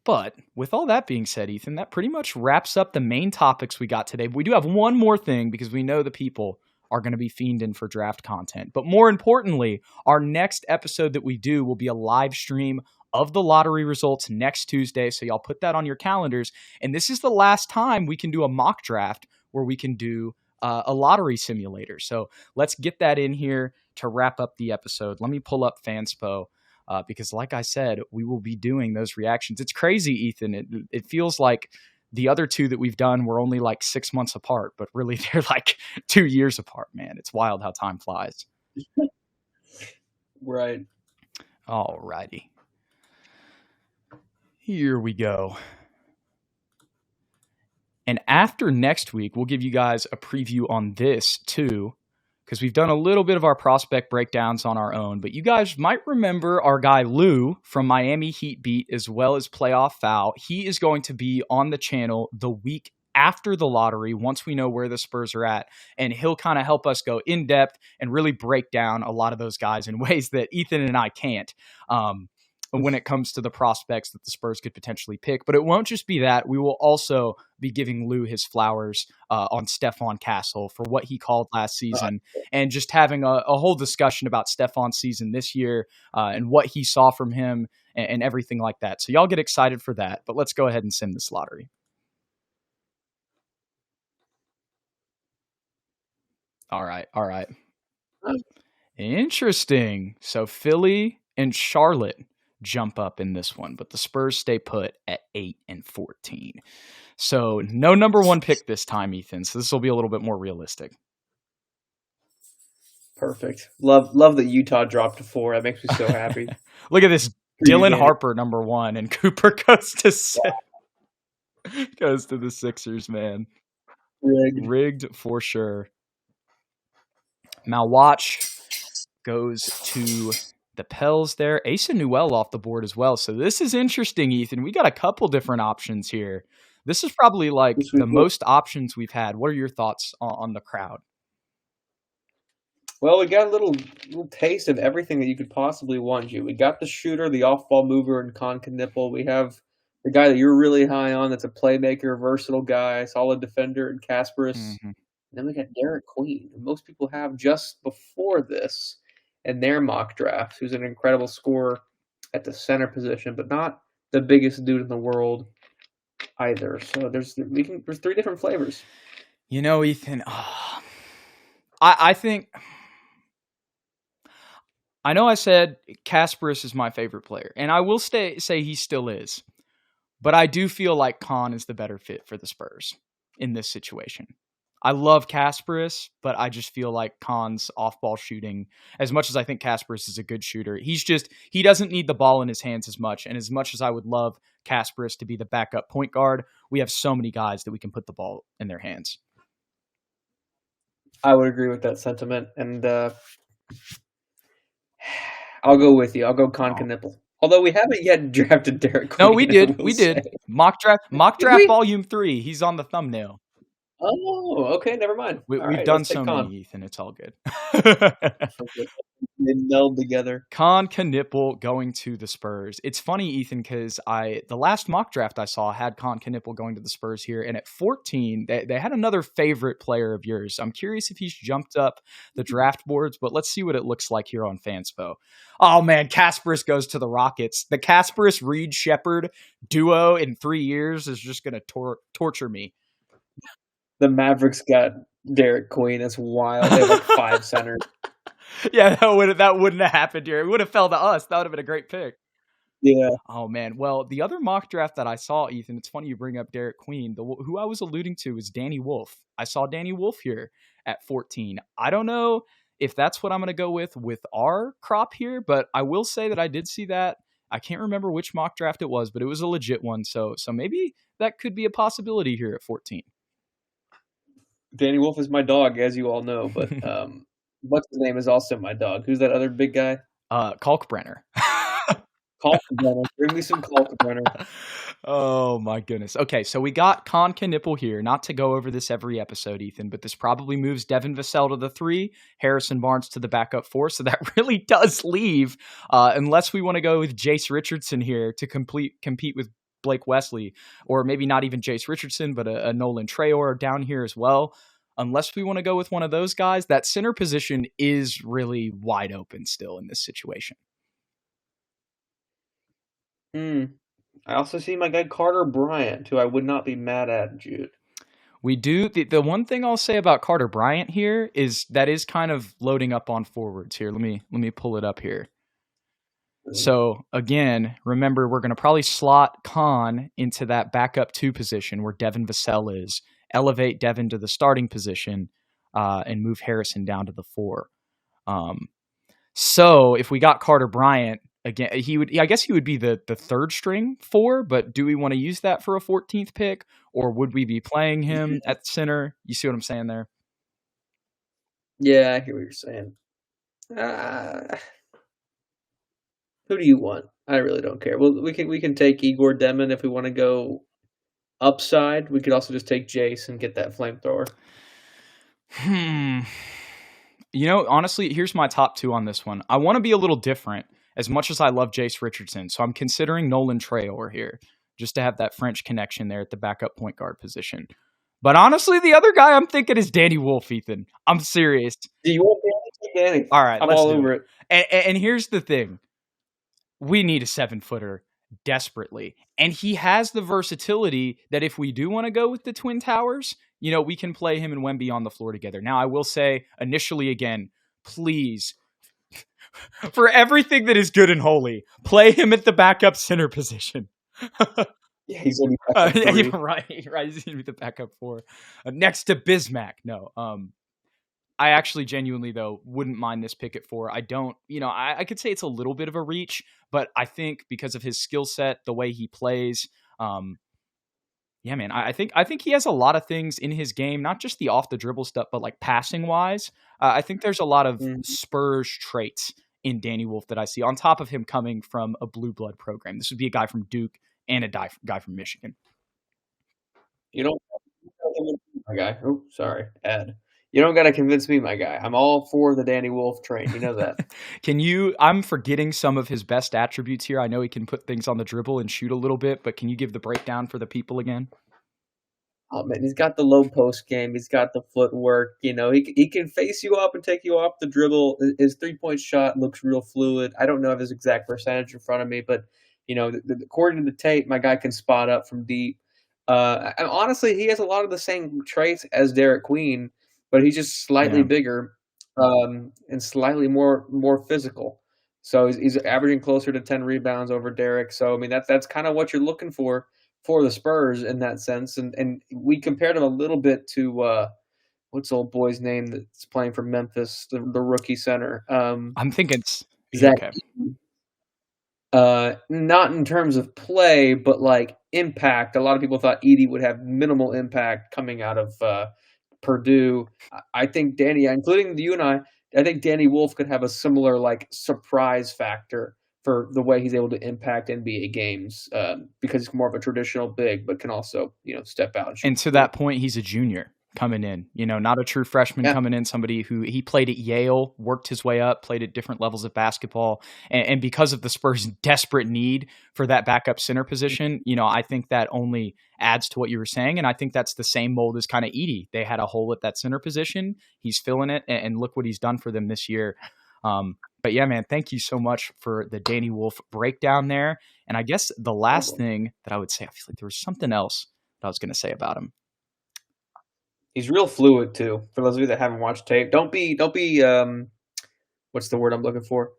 But with all that being said, Ethan, that pretty much wraps up the main topics we got today. We do have one more thing because we know the people are going to be fiending for draft content. But more importantly, our next episode that we do will be a live stream of the lottery results next Tuesday. So y'all put that on your calendars. And this is the last time we can do a mock draft where we can do a lottery simulator. So let's get that in here to wrap up the episode. Let me pull up Fanspo. Because like I said, we will be doing those reactions. It's crazy, Ethan. It feels like the other two that we've done were only like 6 months apart, but really they're like 2 years apart, man. It's wild how time flies. Right. All righty. Here we go. And after next week, we'll give you guys a preview on this too, because we've done a little bit of our prospect breakdowns on our own. But you guys might remember our guy Lou from Miami Heat Beat as well as Playoff Foul. He is going to be on the channel the week after the lottery, once we know where the Spurs are at. And he'll kind of help us go in depth and really break down a lot of those guys in ways that Ethan and I can't. When it comes to the prospects that the Spurs could potentially pick. But it won't just be that. We will also be giving Lou his flowers on Stephon Castle for what he called last season and just having a whole discussion about Stephon's season this year and what he saw from him and everything like that. So y'all get excited for that. But let's go ahead and sim this lottery. All right. Interesting. So Philly and Charlotte jump up in this one, but the Spurs stay put at 8 and 14. So no number one pick this time, Ethan. So this will be a little bit more realistic. Perfect. Love that Utah dropped to 4. That makes me so happy. Look at this. Dylan Harper, number 1, and Cooper goes to the Sixers, man. Rigged for sure. Malwatch goes to the Pels there. Asa Newell off the board as well. So this is interesting, Ethan. We got a couple different options here. This is probably like the most options we've had. What are your thoughts on the crowd? Well, we got a little taste of everything that you could possibly want, Jude. We got the shooter, the off-ball mover, and Con Knipple. We have the guy that you're really high on that's a playmaker, versatile guy, solid defender, and Kasparis. Mm-hmm. And then we got Derek Queen, who most people have just before this in their mock drafts, who's an incredible scorer at the center position, but not the biggest dude in the world either. So there's 3 different flavors. You know, Ethan, I think I know I said Kasparis is my favorite player, and I will say he still is. But I do feel like Con is the better fit for the Spurs in this situation. I love Kasparis, but I just feel like Con's off-ball shooting, as much as I think Kasparis is a good shooter, he doesn't need the ball in his hands as much. And as much as I would love Kasparis to be the backup point guard, we have so many guys that we can put the ball in their hands. I would agree with that sentiment, and I'll go with you. I'll go Con Knipple. Although we haven't yet drafted Derek Queen. No, we did. We did. Mock draft volume 3. He's on the thumbnail. Oh, okay. Never mind. We've done so many, Ethan. It's all good. They meld together. Con Knipple going to the Spurs. It's funny, Ethan, because the last mock draft I saw had Con Knipple going to the Spurs here, and at 14, they had another favorite player of yours. I'm curious if he's jumped up the draft boards, but let's see what it looks like here on Fanspo. Oh man, Kasparis goes to the Rockets. The Kasparis-Reed Shepherd duo in 3 years is just going to torture me. The Mavericks got Derek Queen. That's wild. They have like 5 centers. Yeah, that wouldn't have happened here. It would have fell to us. That would have been a great pick. Yeah. Oh, man. Well, the other mock draft that I saw, Ethan, it's funny you bring up Derek Queen. Who I was alluding to is Danny Wolf. I saw Danny Wolf here at 14. I don't know if that's what I'm going to go with our crop here, but I will say that I did see that. I can't remember which mock draft it was, but it was a legit one. So maybe that could be a possibility here at 14. Danny Wolf is my dog, as you all know, but what's his name is also my dog. Who's that other big guy? Kalkbrenner. Kalkbrenner. Bring me some Kalkbrenner. Oh, my goodness. Okay, so we got Con Knipple here. Not to go over this every episode, Ethan, but this probably moves Devin Vassell to the 3, Harrison Barnes to the backup 4, so that really does leave, unless we want to go with Jace Richardson here to compete with Blake Wesley, or maybe not even Jace Richardson, but a Nolan Traore down here as well. Unless we want to go with one of those guys, that center position is really wide open still in this situation. I also see my guy Carter Bryant, who I would not be mad at, Jude. We do. The one thing I'll say about Carter Bryant here is that is kind of loading up on forwards here. Let me pull it up here. So again, remember, we're going to probably slot Khan into that backup 2 position where Devin Vassell is, elevate Devin to the starting position, and move Harrison down to the 4. So if we got Carter Bryant, again, I guess he would be the 3rd string 4, but do we want to use that for a 14th pick, or would we be playing him at center? You see what I'm saying there? Yeah, I hear what you're saying. Who do you want? I really don't care. Well, we can take Igor Demon if we want to go upside. We could also just take Jace and get that flamethrower. Honestly, here's my top 2 on this one. I want to be a little different as much as I love Jace Richardson. So I'm considering Nolan Traore here just to have that French connection there at the backup point guard position. But honestly, the other guy I'm thinking is Danny Wolf, Ethan. I'm serious. Do you want Danny? All right, I'm all over it. And here's the thing. We need a 7-footer desperately. And he has the versatility that if we do want to go with the Twin Towers, we can play him and Wemby on the floor together. Now, I will say initially again, please, for everything that is good and holy, play him at the backup center position. Yeah, he's going to be backup 3. Right. He's going to be the backup 4 next to Bismack. No, I actually genuinely, though, wouldn't mind this pick at 4. I don't, I could say it's a little bit of a reach, but I think because of his skill set, the way he plays, yeah, man, I think he has a lot of things in his game, not just the off the dribble stuff, but like passing wise. I think there's a lot of Spurs traits in Danny Wolf that I see on top of him coming from a blue blood program. This would be a guy from Duke and a guy from Michigan. My guy. Oh, sorry, Ed. You don't got to convince me, my guy. I'm all for the Danny Wolf train. You know that. I'm forgetting some of his best attributes here. I know he can put things on the dribble and shoot a little bit, but can you give the breakdown for the people again? Oh, man, he's got the low post game. He's got the footwork. He can face you up and take you off the dribble. His 3-point shot looks real fluid. I don't know his exact percentage in front of me, but, according to the tape, my guy can spot up from deep. And honestly, he has a lot of the same traits as Derek Queen, but he's just slightly bigger and slightly more physical. So he's averaging closer to 10 rebounds over Derek. So, I mean, that's kind of what you're looking for the Spurs in that sense. And we compared him a little bit to what's the old boy's name that's playing for Memphis, the rookie center. I'm thinking it's Zach. Okay. Not in terms of play, but like impact. A lot of people thought Edey would have minimal impact coming out of Purdue. I think Danny, including you and I think Danny Wolf could have a similar like surprise factor for the way he's able to impact NBA games because he's more of a traditional big, but can also step out. And to that point, he's a junior coming in, not a true freshman coming in, somebody who he played at Yale, worked his way up, played at different levels of basketball. And because of the Spurs' desperate need for that backup center position, I think that only adds to what you were saying. And I think that's the same mold as kind of Edey. They had a hole at that center position. He's filling it. And look what he's done for them this year. But yeah, man, thank you so much for the Danny Wolf breakdown there. And I guess the last thing that I would say, I feel like there was something else that I was going to say about him. He's real fluid too. For those of you that haven't watched tape, don't be what's the word I'm looking for?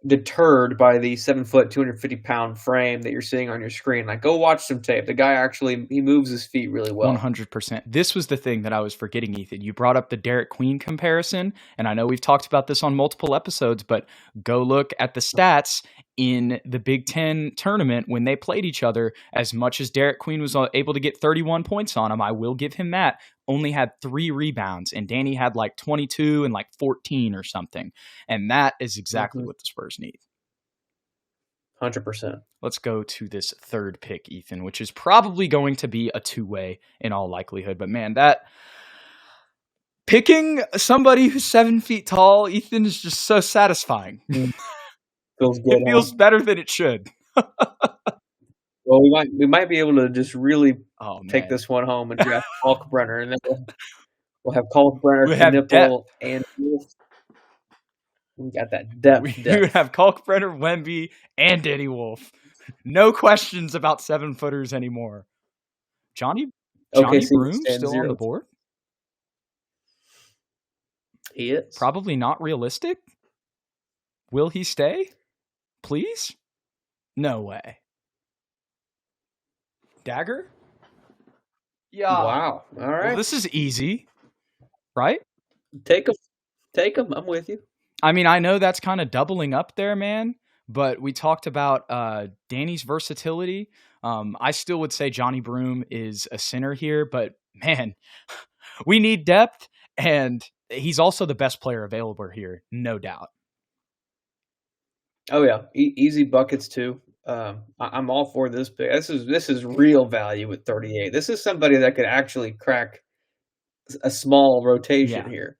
Deterred by the 7-foot, 250-pound frame that you're seeing on your screen. Like, go watch some tape. The guy he moves his feet really well. 100%. This was the thing that I was forgetting, Ethan. You brought up the Derek Queen comparison, and I know we've talked about this on multiple episodes, but go look at the stats in the Big Ten tournament when they played each other. As much as Derek Queen was able to get 31 points on him, I will give him that, only had 3 rebounds, and Danny had like 22 and like 14 or something. And that is exactly what the Spurs need. 100%. Let's go to this third pick, Ethan, which is probably going to be a 2-way in all likelihood. But man, that picking somebody who's 7 feet tall, Ethan, is just so satisfying. Feels good. It feels better than it should. Well, we might be able to just really Oh take man, this one home and draft Kalkbrenner, and then we'll have Kalkbrenner, we have depth. Knipple, and Wolf. We got that We would depth. have Kalkbrenner, Wemby, and Danny Wolf. No questions about 7-footers anymore. Johnny OKC Broom stands still on the 0. board? He is. Probably not realistic. Will he stay? Please? No way. Dagger? Yeah. Wow. All right. Well, this is easy, right? Take him. Take him. I'm with you. I mean, I know that's kind of doubling up there, man, but we talked about Danny's versatility. I still would say Johnny Broom is a center here, but man, we need depth, and he's also the best player available here, no doubt. Oh yeah, easy buckets too. I'm all for this pick. This is real value at 38. This is somebody that could actually crack a small rotation Yeah. here.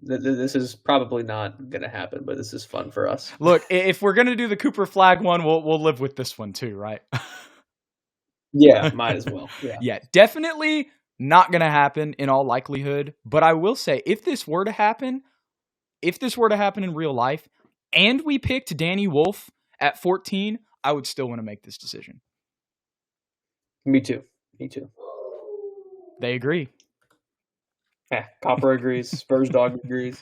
This is probably not going to happen, but this is fun for us. Look, if we're gonna do the Cooper Flag one, we'll live with this one too, right? Yeah, might as well. Yeah. Yeah, definitely not gonna happen in all likelihood. But I will say, if this were to happen in real life, and we picked Danny Wolf at 14, I would still want to make this decision. Me too. They agree. Yeah, Copper agrees. Spurs dog agrees.